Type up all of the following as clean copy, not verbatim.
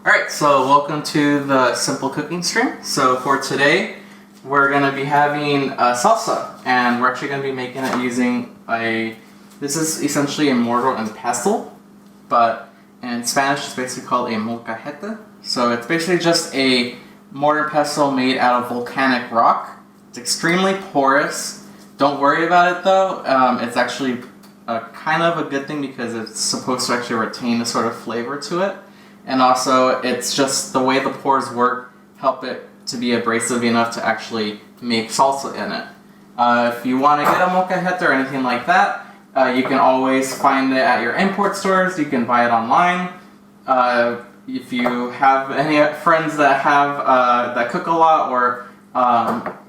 Alright, so welcome to the Simple Cooking Stream. So for today, we're going to be having salsa, and we're actually going to be making it using this is essentially a mortar and pestle, but in Spanish it's basically called a mocahete. So it's basically just a mortar and pestle made out of volcanic rock. It's extremely porous. Don't worry about it though. It's actually kind of a good thing because it's supposed to actually retain a sort of flavor to it. And also, it's just the way the pores work help it to be abrasive enough to actually make salsa in it. If you want to get a mocahete or anything like that, you can always find it at your import stores. You can buy it online. If you have any friends that that cook a lot or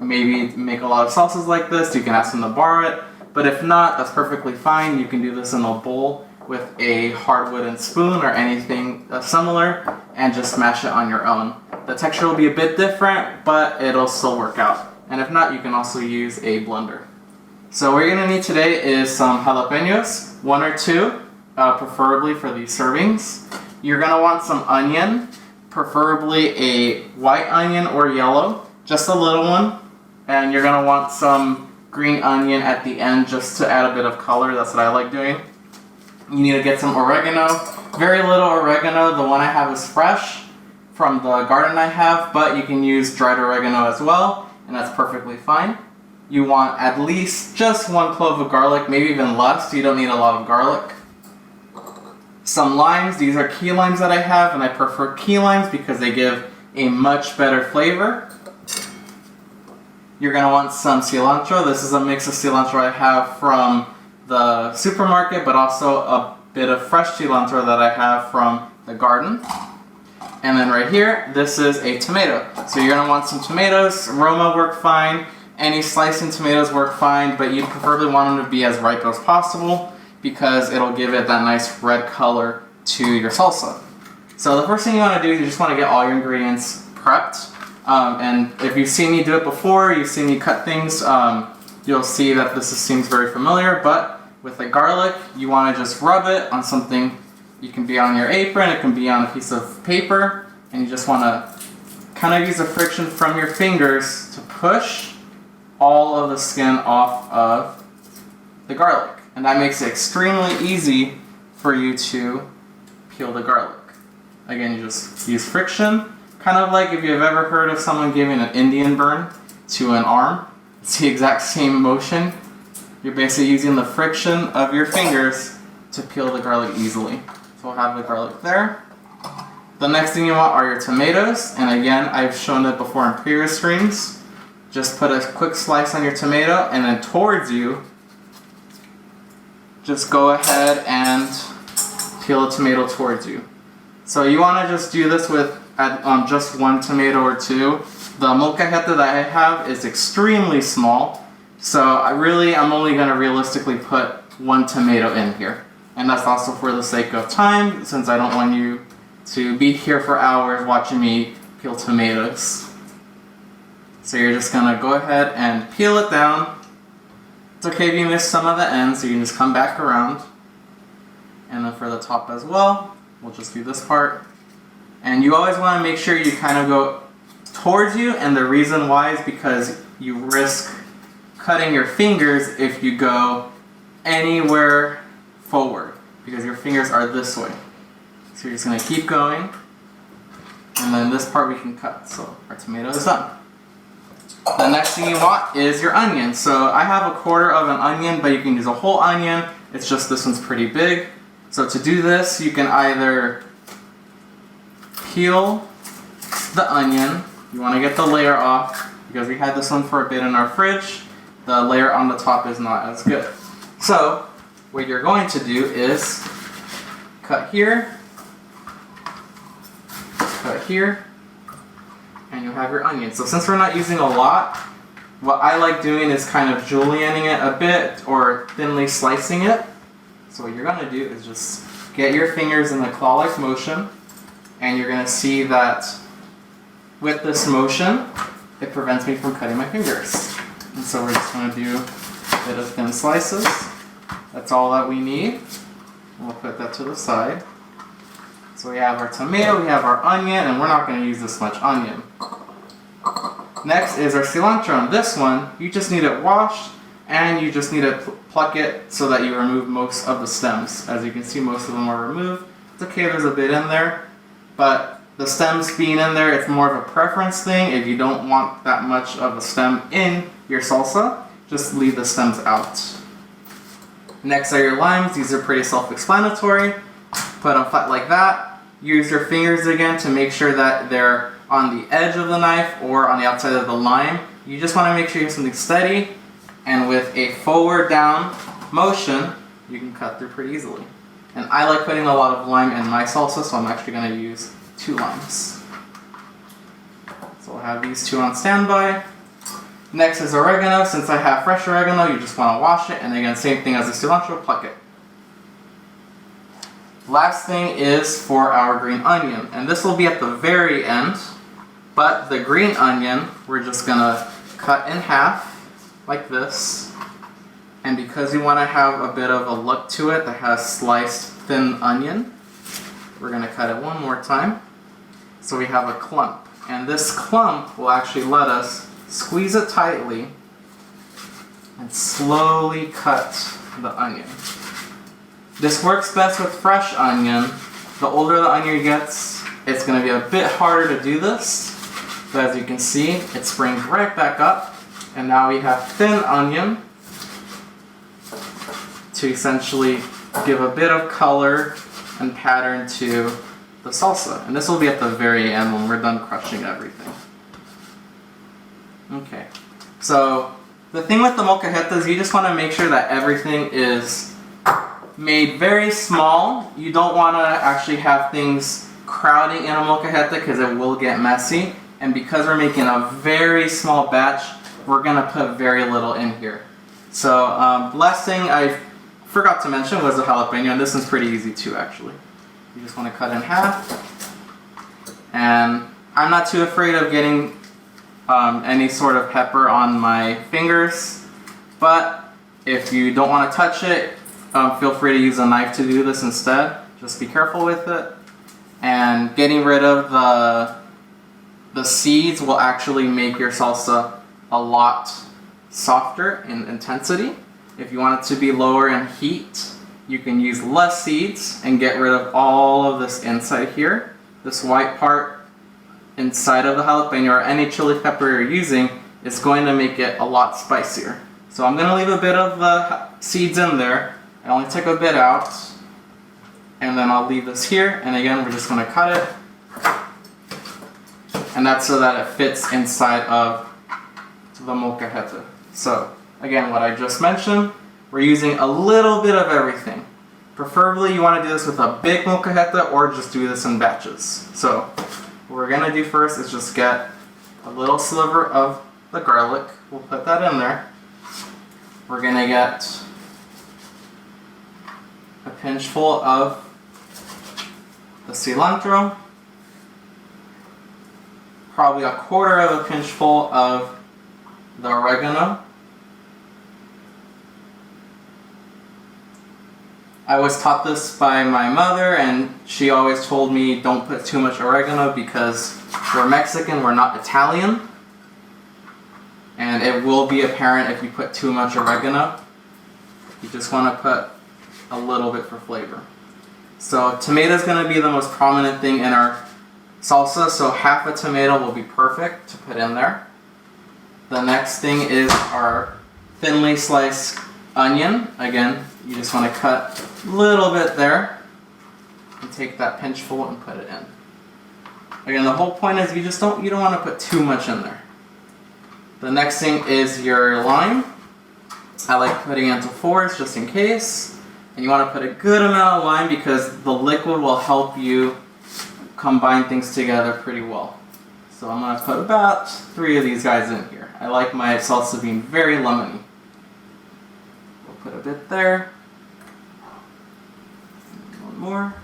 maybe make a lot of salsas like this, you can ask them to borrow it. But if not, that's perfectly fine. You can do this in a bowl with a hard wooden spoon or anything similar and just smash it on your own. The texture will be a bit different, but it'll still work out. And if not, you can also use a blender. So what you're going to need today is some jalapenos, 1 or 2, preferably for these servings. You're going to want some onion, preferably a white onion or yellow, just a little one. And you're going to want some green onion at the end just to add a bit of color. That's what I like doing. You need to get some oregano, very little oregano. The one I have is fresh from the garden I have, but you can use dried oregano as well, and that's perfectly fine. You want at least just 1 clove of garlic, maybe even less. You don't need a lot of garlic. Some limes. These are key limes that I have, and I prefer key limes because they give a much better flavor. You're going to want some cilantro. This is a mix of cilantro I have from the supermarket, but also a bit of fresh cilantro that I have from the garden. And then right here, this is a tomato. So you're going to want some tomatoes. Roma work fine. Any slicing tomatoes work fine, but you preferably want them to be as ripe as possible because it'll give it that nice red color to your salsa. So the first thing you want to do is you just want to get all your ingredients prepped. And if you've seen me do it before, you've seen me cut things, you'll see that this seems very familiar, but with the garlic, you want to just rub it on something. You can be on your apron, it can be on a piece of paper, and you just want to kind of use the friction from your fingers to push all of the skin off of the garlic. And that makes it extremely easy for you to peel the garlic. Again, you just use friction, kind of like if you've ever heard of someone giving an Indian burn to an arm. It's the exact same motion. You're basically using the friction of your fingers to peel the garlic easily. So we'll have the garlic there. The next thing you want are your tomatoes. And again, I've shown it before in previous streams. Just put a quick slice on your tomato and then towards you, just go ahead and peel a tomato towards you. So you want to just do this with just 1 tomato or 2. The mocahete that I have is extremely small. So I'm only going to realistically put 1 tomato in here. And that's also for the sake of time, since I don't want you to be here for hours watching me peel tomatoes. So you're just going to go ahead and peel it down. It's okay if you miss some of the ends, so you can just come back around. And then for the top as well, we'll just do this part. And you always want to make sure you kind of go towards you, and the reason why is because you risk cutting your fingers if you go anywhere forward because your fingers are this way. So you're just going to keep going, and then this part we can cut. So our tomato is done. The next thing you want is your onion. So I have 1/4 of an onion, but you can use a whole onion. It's just this one's pretty big. So to do this, you can either peel the onion. You want to get the layer off because we had this one for a bit in our fridge. The layer on the top is not as good. So what you're going to do is cut here, and you'll have your onion. So since we're not using a lot, what I like doing is kind of julienning it a bit or thinly slicing it. So what you're going to do is just get your fingers in the claw-like motion, and you're going to see that with this motion, it prevents me from cutting my fingers. And so we're just going to do a bit of thin slices. That's all that we need. We'll put that to the side. So we have our tomato, we have our onion, and we're not going to use this much onion. Next is our cilantro, and this one, you just need it washed, and you just need to pluck it so that you remove most of the stems. As you can see, most of them are removed. It's okay, there's a bit in there, but the stems being in there, it's more of a preference thing. If you don't want that much of a stem in your salsa, just leave the stems out. Next are your limes. These are pretty self-explanatory. Put them flat like that. Use your fingers again to make sure that they're on the edge of the knife or on the outside of the lime. You just want to make sure you have something steady, and with a forward down motion, you can cut through pretty easily. And I like putting a lot of lime in my salsa, so I'm actually going to use 2 limes. So I'll have these 2 on standby. Next is oregano. Since I have fresh oregano, you just want to wash it, and again, same thing as the cilantro, pluck it. Last thing is for our green onion, and this will be at the very end, but the green onion, we're just going to cut in half like this, and because you want to have a bit of a look to it that has sliced thin onion, we're going to cut it one more time. So we have a clump, and this clump will actually let us squeeze it tightly and slowly cut the onion. This works best with fresh onion. The older the onion gets, it's going to be a bit harder to do this, but as you can see, it springs right back up, and now we have thin onion to essentially give a bit of color and pattern to the salsa. And this will be at the very end when we're done crushing everything. Okay, so the thing with the mocahete is you just want to make sure that everything is made very small. You don't want to actually have things crowding in a mocahete because it will get messy. And because we're making a very small batch, we're going to put very little in here. So last thing I forgot to mention was the jalapeno, and this one's pretty easy too actually. You just want to cut in half. And I'm not too afraid of getting any sort of pepper on my fingers, but if you don't want to touch it, feel free to use a knife to do this instead. Just be careful with it. And getting rid of the seeds will actually make your salsa a lot softer in intensity. If you want it to be lower in heat, you can use less seeds and get rid of all of this inside here. This white part inside of the jalapeno or any chili pepper you're using is going to make it a lot spicier. So I'm going to leave a bit of the seeds in there. I only took a bit out, and then I'll leave this here, and again we're just going to cut it, and that's so that it fits inside of the mocahete. So again, what I just mentioned, we're using a little bit of everything. Preferably you want to do this with a big mocahete or just do this in batches. So what we're going to do first is just get a little sliver of the garlic. We'll put that in there. We're going to get a pinch full of the cilantro, probably a quarter of a pinch full of the oregano. I was taught this by my mother, and she always told me don't put too much oregano because we're Mexican, we're not Italian, and it will be apparent if you put too much oregano. You just want to put a little bit for flavor. So tomato is going to be the most prominent thing in our salsa, so half a tomato will be perfect to put in there. The next thing is our thinly sliced onion. Again, you just want to cut a little bit there and take that pinch full and put it in. Again, the whole point is you don't want to put too much in there. The next thing is your lime. I like putting it into 4s just in case. And you want to put a good amount of lime because the liquid will help you combine things together pretty well. So I'm going to put about 3 of these guys in here. I like my salsa being very lemony. We'll put a bit there. One more.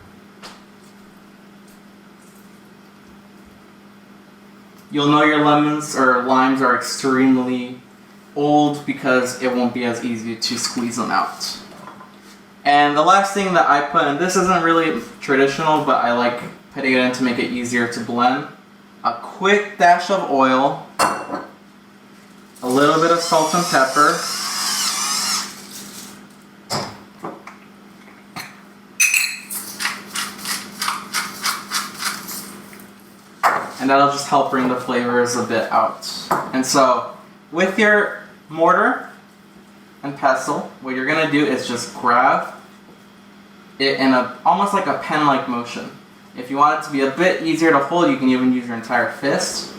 You'll know your lemons or limes are extremely old because it won't be as easy to squeeze them out. And the last thing that I put, and this isn't really traditional, but I like putting it in to make it easier to blend, a quick dash of oil, a little bit of salt and pepper, and that'll just help bring the flavors a bit out. And so with your mortar and pestle, what you're gonna do is just grab it in almost like a pen-like motion. If you want it to be a bit easier to hold, you can even use your entire fist.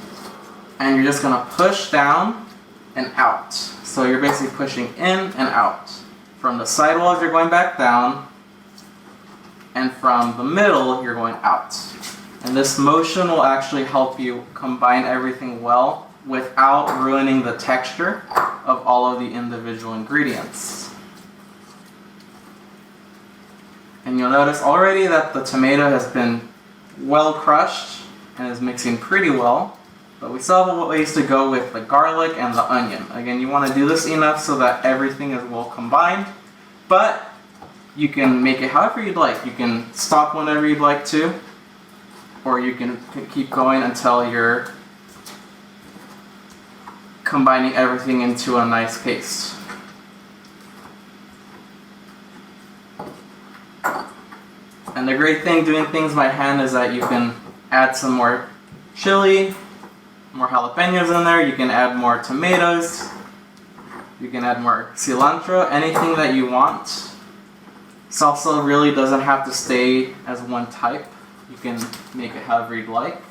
And you're just gonna push down and out. So you're basically pushing in and out. From the sidewalls, you're going back down, and from the middle, you're going out. And this motion will actually help you combine everything well without ruining the texture of all of the individual ingredients. And you'll notice already that the tomato has been well crushed and is mixing pretty well, but we still have a ways to go with the garlic and the onion. Again, you want to do this enough so that everything is well combined, but you can make it however you'd like. You can stop whenever you'd like to, or you can keep going until you're combining everything into a nice paste. And the great thing doing things by hand is that you can add some more chili, more jalapenos in there, you can add more tomatoes, you can add more cilantro, anything that you want. Salsa really doesn't have to stay as one type. You can make it however you'd like.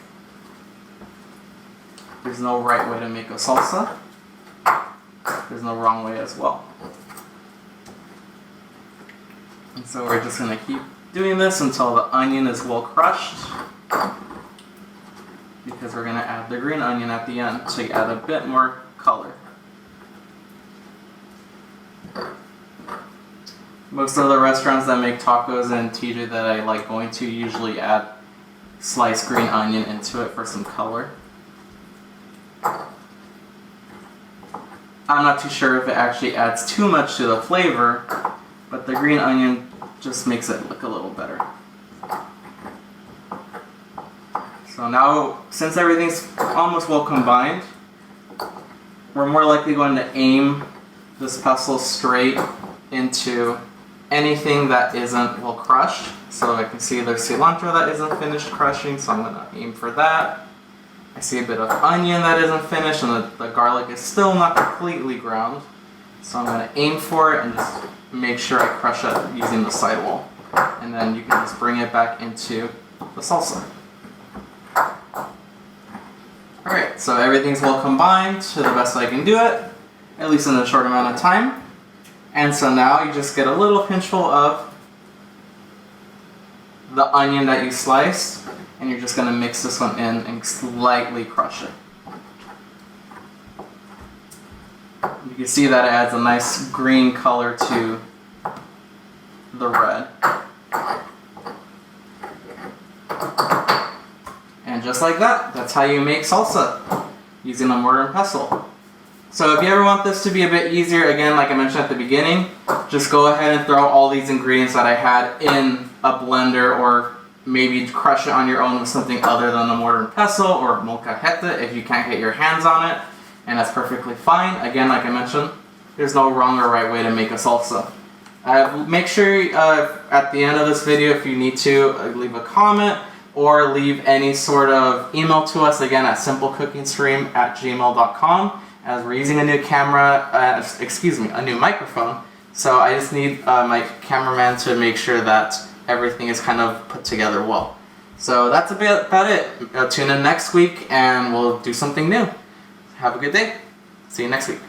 There's no right way to make a salsa. There's no wrong way as well. And so we're just going to keep doing this until the onion is well crushed, because we're going to add the green onion at the end to add a bit more color. Most of the restaurants that make tacos in TJ that I like going to usually add sliced green onion into it for some color. I'm not too sure if it actually adds too much to the flavor, but the green onion just makes it look a little better. So now, since everything's almost well combined, we're more likely going to aim this pestle straight into anything that isn't well crushed. So I can see there's cilantro that isn't finished crushing, so I'm going to aim for that. I see a bit of onion that isn't finished, and the garlic is still not completely ground. So I'm going to aim for it and just make sure I crush it using the sidewall. And then you can just bring it back into the salsa. Alright, so everything's well combined to the best I can do it, at least in a short amount of time. And so now you just get a little pinchful of the onion that you sliced, and you're just going to mix this one in and slightly crush it. You can see that it adds a nice green color to the red. And just like that, that's how you make salsa using a mortar and pestle. So if you ever want this to be a bit easier, again, like I mentioned at the beginning, just go ahead and throw all these ingredients that I had in a blender, or maybe crush it on your own with something other than a mortar and pestle or mocahete if you can't get your hands on it, and that's perfectly fine. Again, like I mentioned, there's no wrong or right way to make a salsa. Make sure at the end of this video, if you need to, leave a comment or leave any sort of email to us, again, at SimpleCookingStream@gmail.com, as we're using a new camera, a new microphone. So I just need my cameraman to make sure that everything is kind of put together well. So that's about it. Tune in next week and we'll do something new. Have a good day. See you next week.